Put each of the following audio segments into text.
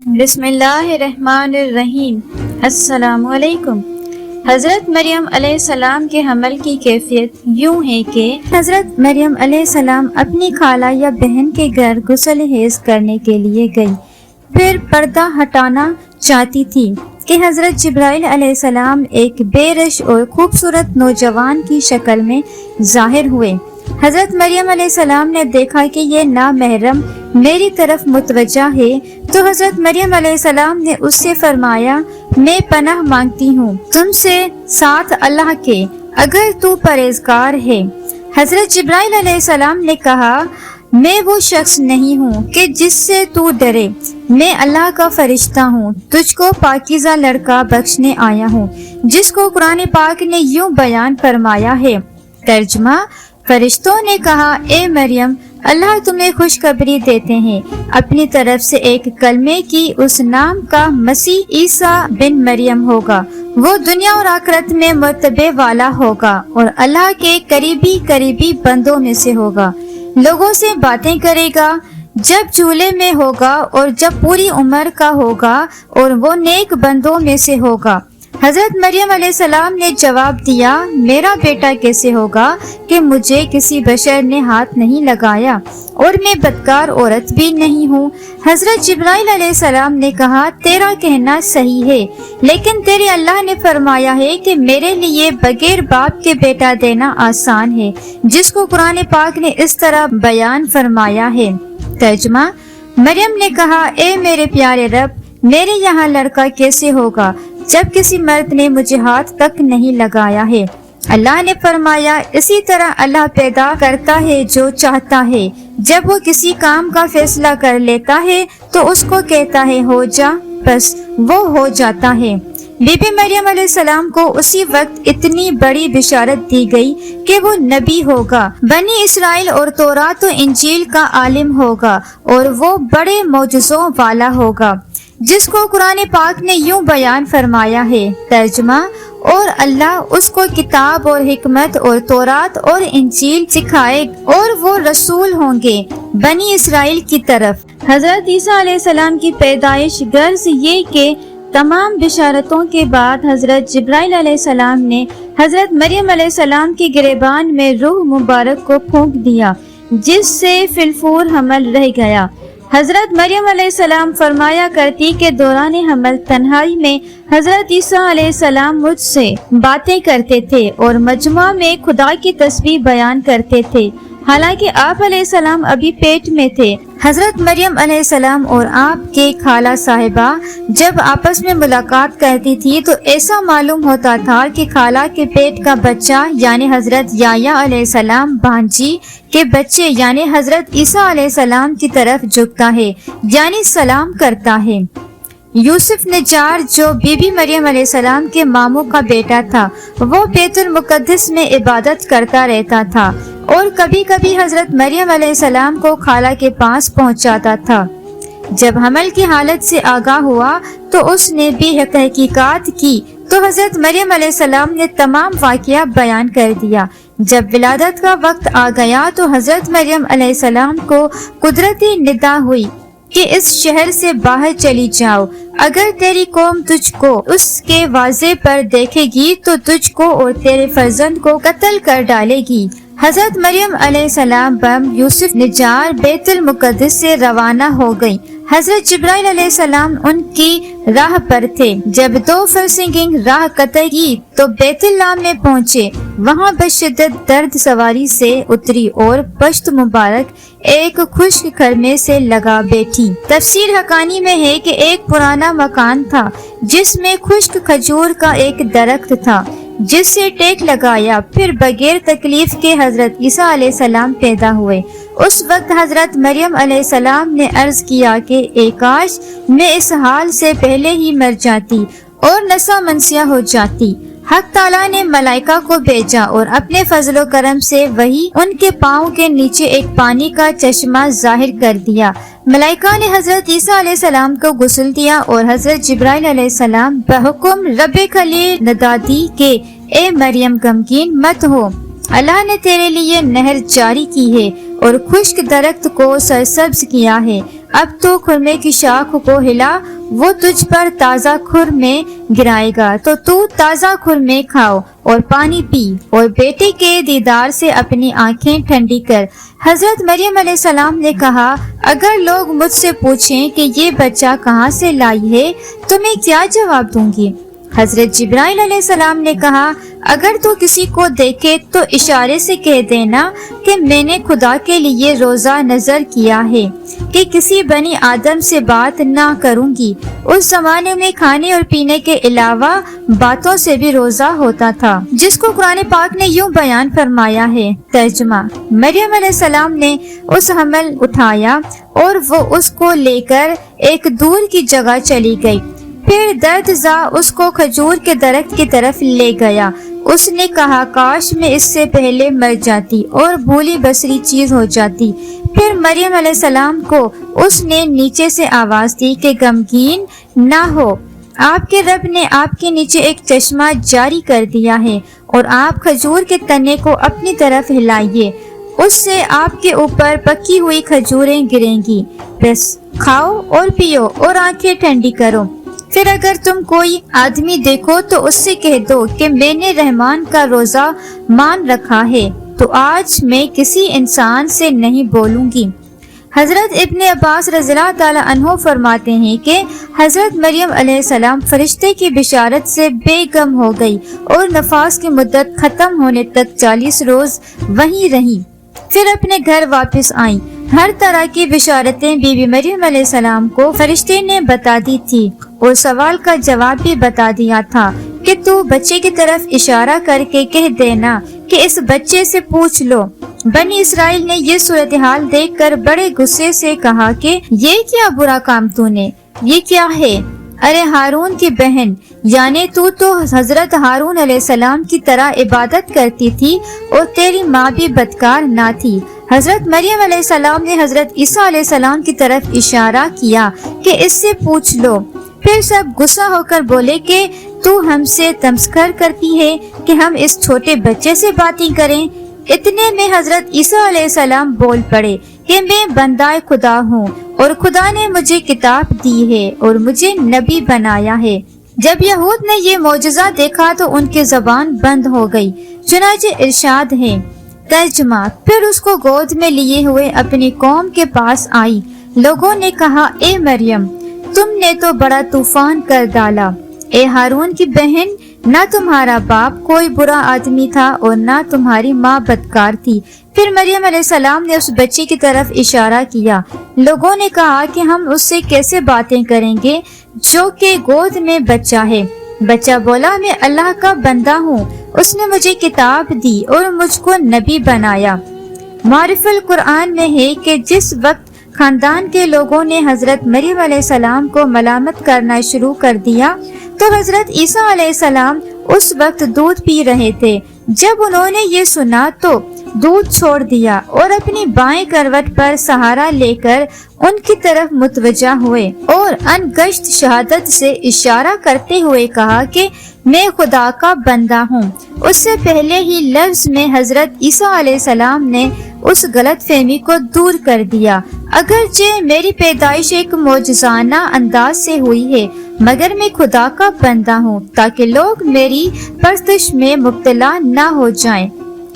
بسم اللہ الرحمن الرحیم۔ السلام علیکم۔ حضرت مریم علیہ السلام کے حمل کی کیفیت یوں ہے کہ حضرت مریم علیہ السلام اپنی خالہ یا بہن کے گھر غسل حیض کرنے کے لیے گئی، پھر پردہ ہٹانا چاہتی تھی کہ حضرت جبرائیل علیہ السلام ایک بے رش اور خوبصورت نوجوان کی شکل میں ظاہر ہوئے۔ حضرت مریم علیہ السلام نے دیکھا کہ یہ نامحرم میری طرف متوجہ ہے، تو حضرت مریم علیہ السلام نے اس سے فرمایا، میں پناہ مانگتی ہوں تم سے ساتھ اللہ کے، اگر تو پرہیزگار ہے۔ حضرت جبرائیل علیہ السلام نے کہا، میں وہ شخص نہیں ہوں کہ جس سے تو ڈرے، میں اللہ کا فرشتہ ہوں، تجھ کو پاکیزہ لڑکا بخشنے آیا ہوں، جس کو قرآن پاک نے یوں بیان فرمایا ہے۔ ترجمہ: فرشتوں نے کہا، اے مریم، اللہ تمہیں خوشخبری دیتے ہیں اپنی طرف سے ایک کلمے کی، اس نام کا مسیح عیسیٰ بن مریم ہوگا، وہ دنیا اور آخرت میں مرتبے والا ہوگا اور اللہ کے قریبی بندوں میں سے ہوگا، لوگوں سے باتیں کرے گا جب چولہے میں ہوگا اور جب پوری عمر کا ہوگا، اور وہ نیک بندوں میں سے ہوگا۔ حضرت مریم علیہ السلام نے جواب دیا، میرا بیٹا کیسے ہوگا کہ مجھے کسی بشر نے ہاتھ نہیں لگایا اور میں بدکار عورت بھی نہیں ہوں۔ حضرت جبرائیل علیہ السلام نے کہا، تیرا کہنا صحیح ہے، لیکن تیرے اللہ نے فرمایا ہے کہ میرے لیے بغیر باپ کے بیٹا دینا آسان ہے، جس کو قرآن پاک نے اس طرح بیان فرمایا ہے۔ ترجمہ: مریم نے کہا، اے میرے پیارے رب، میرے یہاں لڑکا کیسے ہوگا جب کسی مرد نے مجھے ہاتھ تک نہیں لگایا ہے؟ اللہ نے فرمایا، اسی طرح اللہ پیدا کرتا ہے جو چاہتا ہے، جب وہ کسی کام کا فیصلہ کر لیتا ہے تو اس کو کہتا ہے ہو جا، بس وہ ہو جاتا ہے۔ بی بی مریم علیہ السلام کو اسی وقت اتنی بڑی بشارت دی گئی کہ وہ نبی ہوگا، بنی اسرائیل اور تورات و انجیل کا عالم ہوگا، اور وہ بڑے معجزوں والا ہوگا، جس کو قرآن پاک نے یوں بیان فرمایا ہے۔ ترجمہ: اور اللہ اس کو کتاب اور حکمت اور تورات اور انجیل سکھائے اور وہ رسول ہوں گے بنی اسرائیل کی طرف۔ حضرت عیسیٰ علیہ السلام کی پیدائش، غرض یہ کہ تمام بشارتوں کے بعد حضرت جبرائیل علیہ السلام نے حضرت مریم علیہ السلام کے گریبان میں روح مبارک کو پھونک دیا، جس سے فی الفور حمل رہ گیا۔ حضرت مریم علیہ السلام فرمایا کرتی کہ دوران حمل تنہائی میں حضرت عیسیٰ علیہ السلام مجھ سے باتیں کرتے تھے اور مجمع میں خدا کی تسبیح بیان کرتے تھے، حالانکہ آپ علیہ السلام ابھی پیٹ میں تھے۔ حضرت مریم علیہ السلام اور آپ کے خالہ صاحبہ جب آپس میں ملاقات کرتی تھی تو ایسا معلوم ہوتا تھا کہ خالہ کے پیٹ کا بچہ یعنی حضرت یحییٰ علیہ السلام بھانجی کے بچے یعنی حضرت عیسیٰ علیہ السلام کی طرف جھکتا ہے، یعنی سلام کرتا ہے۔ یوسف نجار جو بی بی مریم علیہ السلام کے ماموں کا بیٹا تھا، وہ بیت المقدس میں عبادت کرتا رہتا تھا اور کبھی کبھی حضرت مریم علیہ السلام کو خالہ کے پاس پہنچاتا تھا۔ جب حمل کی حالت سے آگاہ ہوا تو اس نے بھی تحقیقات کی تو حضرت مریم علیہ السلام نے تمام واقعہ بیان کر دیا۔ جب ولادت کا وقت آ گیا تو حضرت مریم علیہ السلام کو قدرتی ندا ہوئی کہ اس شہر سے باہر چلی جاؤ، اگر تیری قوم تجھ کو اس کے واضح پر دیکھے گی تو تجھ کو اور تیرے فرزند کو قتل کر ڈالے گی۔ حضرت مریم علیہ السلام بم یوسف نجار بیت المقدس سے روانہ ہو گئی۔ حضرت جبرائیل علیہ السلام ان کی راہ پر تھے۔ جب 2 فرسنگنگ راہ قطع کی تو بیت اللہ میں پہنچے، وہاں بشدت درد سواری سے اتری اور پشت مبارک ایک خشک خرمے سے لگا بیٹھی۔ تفسیر حقانی میں ہے کہ ایک پرانا مکان تھا جس میں خشک کھجور کا ایک درخت تھا، جس سے ٹیک لگایا، پھر بغیر تکلیف کے حضرت عیسیٰ علیہ السلام پیدا ہوئے۔ اس وقت حضرت مریم علیہ السلام نے عرض کیا کہ اے کاش میں اس حال سے پہلے ہی مر جاتی اور نسا منسیہ ہو جاتی۔ حق تعالیٰ نے ملائکہ کو بھیجا اور اپنے فضل و کرم سے وہی ان کے پاؤں کے نیچے ایک پانی کا چشمہ ظاہر کر دیا۔ ملائکہ نے حضرت عیسیٰ علیہ السلام کو غسل دیا اور حضرت جبرائیل علیہ السلام بحکم رب خلیل ندا دی کہ اے مریم غمگین مت ہو، اللہ نے تیرے لیے نہر جاری کی ہے اور خشک درخت کو سرسبز کیا ہے، اب تو خرمے کی شاخ کو ہلا، وہ تجھ پر تازہ خرمے گرائے گا، تو تو تازہ خرمے کھاؤ اور پانی پی اور بیٹے کے دیدار سے اپنی آنکھیں ٹھنڈی کر۔ حضرت مریم علیہ السلام نے کہا، اگر لوگ مجھ سے پوچھیں کہ یہ بچہ کہاں سے لائی ہے تو میں کیا جواب دوں گی؟ حضرت جبرائیل علیہ السلام نے کہا، اگر تو کسی کو دیکھے تو اشارے سے کہہ دینا کہ میں نے خدا کے لیے روزہ نظر کیا ہے کہ کسی بنی آدم سے بات نہ کروں گی۔ اس زمانے میں کھانے اور پینے کے علاوہ باتوں سے بھی روزہ ہوتا تھا، جس کو قرآن پاک نے یوں بیان فرمایا ہے۔ ترجمہ: مریم علیہ السلام نے اس حمل اٹھایا اور وہ اس کو لے کر ایک دور کی جگہ چلی گئی۔ پھر درد زا اس کو کھجور کے درخت کی طرف لے گیا۔ اس نے کہا، کاش میں اس سے پہلے مر جاتی اور بھولی بسری چیز ہو جاتی۔ پھر مریم علیہ السلام کو اس نے نیچے سے آواز دی کہ غمگین نہ ہو، آپ کے رب نے آپ کے نیچے ایک چشمہ جاری کر دیا ہے اور آپ کھجور کے تنے کو اپنی طرف ہلائیے، اس سے آپ کے اوپر پکی ہوئی کھجوریں گریں گی، بس کھاؤ اور پیو اور آنکھیں ٹھنڈی کرو۔ پھر اگر تم کوئی آدمی دیکھو تو اس سے کہہ دو کہ میں نے رحمان کا روزہ مان رکھا ہے، تو آج میں کسی انسان سے نہیں بولوں گی۔ حضرت ابن عباس رضی اللہ تعالیٰ عنہ فرماتے ہیں کہ حضرت مریم علیہ السلام فرشتے کی بشارت سے بے غم ہو گئی اور نفاس کی مدت ختم ہونے تک 40 روز وہیں رہی، پھر اپنے گھر واپس آئیں۔ ہر طرح کی بشارتیں بی بی مریم علیہ السلام کو فرشتے نے بتا دی تھی اور سوال کا جواب بھی بتا دیا تھا کہ تو بچے کی طرف اشارہ کر کے کہہ دینا کہ اس بچے سے پوچھ لو۔ بنی اسرائیل نے یہ صورتحال دیکھ کر بڑے غصے سے کہا کہ یہ کیا برا کام تو نے، یہ کیا ہے؟ ارے ہارون کی بہن، یعنی تو حضرت ہارون علیہ السلام کی طرح عبادت کرتی تھی اور تیری ماں بھی بدکار نہ تھی۔ حضرت مریم علیہ السلام نے حضرت عیسیٰ علیہ السلام کی طرف اشارہ کیا کہ اس سے پوچھ لو۔ پھر سب غصہ ہو کر بولے کہ تو ہم سے تمسخر کرتی ہے کہ ہم اس چھوٹے بچے سے باتیں کریں۔ اتنے میں حضرت عیسیٰ علیہ السلام بول پڑے کہ میں بندہ خدا ہوں اور خدا نے مجھے کتاب دی ہے اور مجھے نبی بنایا ہے۔ جب یہود نے یہ معجزہ دیکھا تو ان کی زبان بند ہو گئی۔ چنانچہ ارشاد ہے، ترجمہ: پھر اس کو گود میں لیے ہوئے اپنی قوم کے پاس آئی۔ لوگوں نے کہا، اے مریم، تم نے تو بڑا طوفان کر ڈالا۔ اے ہارون کی بہن، نہ تمہارا باپ کوئی برا آدمی تھا اور نہ تمہاری ماں بدکار تھی۔ پھر مریم علیہ السلام نے اس بچے کی طرف اشارہ کیا۔ لوگوں نے کہا کہ ہم اس سے کیسے باتیں کریں گے جو کہ گود میں بچہ ہے؟ بچہ بولا، میں اللہ کا بندہ ہوں، اس نے مجھے کتاب دی اور مجھ کو نبی بنایا۔ معرف القرآن میں ہے کہ جس وقت خاندان کے لوگوں نے حضرت مریم علیہ السلام کو ملامت کرنا شروع کر دیا تو حضرت عیسیٰ علیہ السلام اس وقت دودھ پی رہے تھے۔ جب انہوں نے یہ سنا تو دودھ چھوڑ دیا اور اپنی بائیں کروٹ پر سہارا لے کر ان کی طرف متوجہ ہوئے اور ان گشت شہادت سے اشارہ کرتے ہوئے کہا کہ میں خدا کا بندہ ہوں۔ اس سے پہلے ہی لفظ میں حضرت عیسیٰ علیہ السلام نے اس غلط فہمی کو دور کر دیا۔ اگرچہ میری پیدائش ایک معجزانہ انداز سے ہوئی ہے، مگر میں خدا کا بندہ ہوں تاکہ لوگ میری پرستش میں مبتلا نہ ہو جائیں۔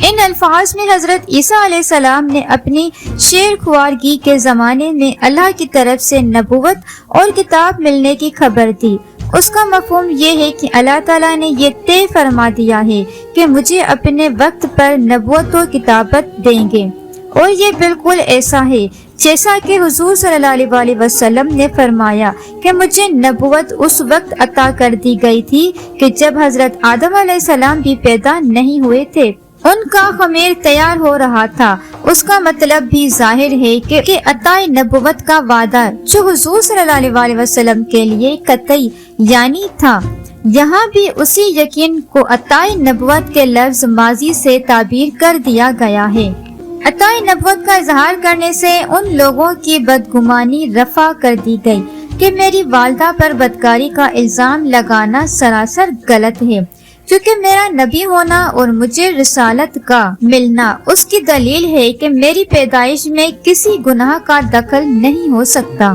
ان الفاظ میں حضرت عیسیٰ علیہ السلام نے اپنی شیر خوارگی کے زمانے میں اللہ کی طرف سے نبوت اور کتاب ملنے کی خبر دی۔ اس کا مفہوم یہ ہے کہ اللہ تعالیٰ نے یہ طے فرما دیا ہے کہ مجھے اپنے وقت پر نبوت و کتابت دیں گے، اور یہ بالکل ایسا ہے جیسا کہ حضور صلی اللہ علیہ وآلہ وسلم نے فرمایا کہ مجھے نبوت اس وقت عطا کر دی گئی تھی کہ جب حضرت آدم علیہ السلام بھی پیدا نہیں ہوئے تھے۔ ان کا خمیر تیار ہو رہا تھا۔ اس کا مطلب بھی ظاہر ہے کہ عطا نبوت کا وعدہ جو حضور صلی اللہ علیہ وآلہ وسلم کے لیے قطعی یعنی تھا، یہاں بھی اسی یقین کو عطا نبوت کے لفظ ماضی سے تعبیر کر دیا گیا ہے۔ عطا نبوت کا اظہار کرنے سے ان لوگوں کی بدگمانی رفع کر دی گئی کہ میری والدہ پر بدکاری کا الزام لگانا سراسر غلط ہے۔ کیونکہ میرا نبی ہونا اور مجھے رسالت کا ملنا اس کی دلیل ہے کہ میری پیدائش میں کسی گناہ کا دخل نہیں ہو سکتا۔